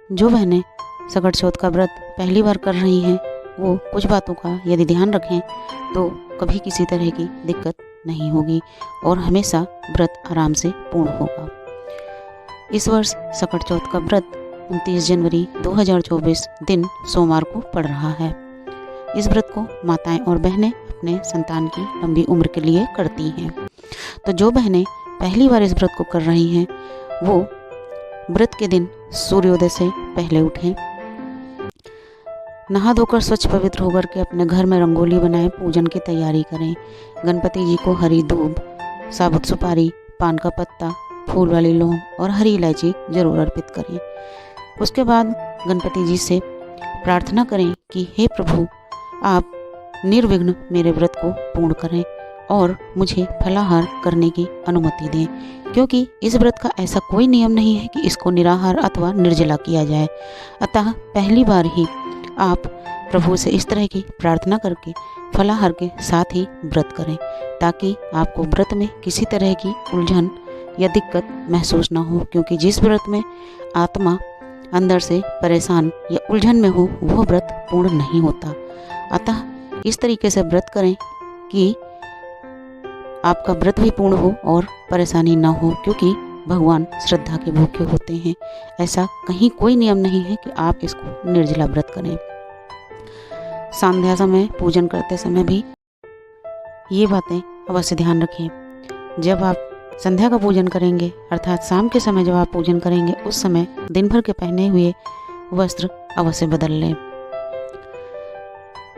जो बहनें सकट चौथ का व्रत पहली बार कर रही हैं वो कुछ बातों का यदि ध्यान रखें तो कभी किसी तरह की दिक्कत नहीं होगी और हमेशा व्रत आराम से पूर्ण होगा। इस वर्ष सकट चौथ का व्रत 29 जनवरी 2024 दिन सोमवार को पड़ रहा है। इस व्रत को माताएं और बहनें अपने संतान की लंबी उम्र के लिए करती हैं। तो जो बहनें पहली बार इस व्रत को कर रही हैं वो व्रत के दिन सूर्योदय से पहले उठें, नहा धोकर स्वच्छ पवित्र होकर के अपने घर में रंगोली बनाएं, पूजन की तैयारी करें। गणपति जी को हरी दूब, साबुत सुपारी, पान का पत्ता, फूल वाली लौंग और हरी इलायची जरूर अर्पित करें। उसके बाद गणपति जी से प्रार्थना करें कि हे प्रभु, आप निर्विघ्न मेरे व्रत को पूर्ण करें और मुझे फलाहार करने की अनुमति दें, क्योंकि इस व्रत का ऐसा कोई नियम नहीं है कि इसको निराहार अथवा निर्जला किया जाए। अतः पहली बार ही आप प्रभु से इस तरह की प्रार्थना करके फलाहार के साथ ही व्रत करें, ताकि आपको व्रत में किसी तरह की उलझन या दिक्कत महसूस ना हो, क्योंकि जिस व्रत में आत्मा अंदर से परेशान या उलझन में हो वह व्रत पूर्ण नहीं होता। अतः इस तरीके से व्रत करें कि आपका व्रत भी पूर्ण हो और परेशानी ना हो, क्योंकि भगवान श्रद्धा के भूखे होते हैं। ऐसा कहीं कोई नियम नहीं है कि आप इसको निर्जला व्रत करें। संध्या समय पूजन करते समय भी ये बातें अवश्य ध्यान रखें। जब आप संध्या का पूजन करेंगे अर्थात शाम के समय जब आप पूजन करेंगे उस समय दिन भर के पहने हुए वस्त्र अवश्य बदल लें।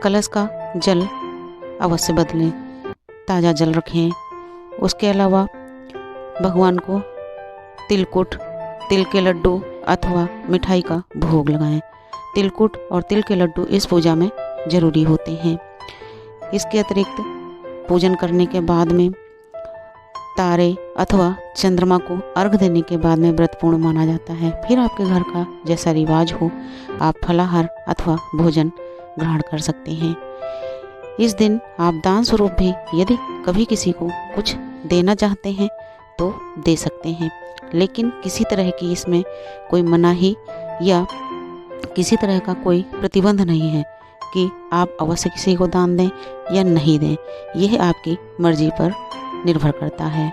कलश का जल अवश्य बदलें, ताज़ा जल रखें। उसके अलावा भगवान को तिलकुट, तिल के लड्डू अथवा मिठाई का भोग लगाएं। तिलकुट और तिल के लड्डू इस पूजा में जरूरी होते हैं। इसके अतिरिक्त पूजन करने के बाद में तारे अथवा चंद्रमा को अर्घ देने के बाद में व्रत पूर्ण माना जाता है। फिर आपके घर का जैसा रिवाज हो आप फलाहार अथवा भोजन ग्रहण कर सकते हैं। इस दिन आप दान स्वरूप भी यदि कभी किसी को कुछ देना चाहते हैं तो दे सकते हैं, लेकिन किसी तरह की इसमें कोई मनाही या किसी तरह का कोई प्रतिबंध नहीं है कि आप अवश्य किसी को दान दें या नहीं दें। यह आपकी मर्जी पर निर्भर करता है।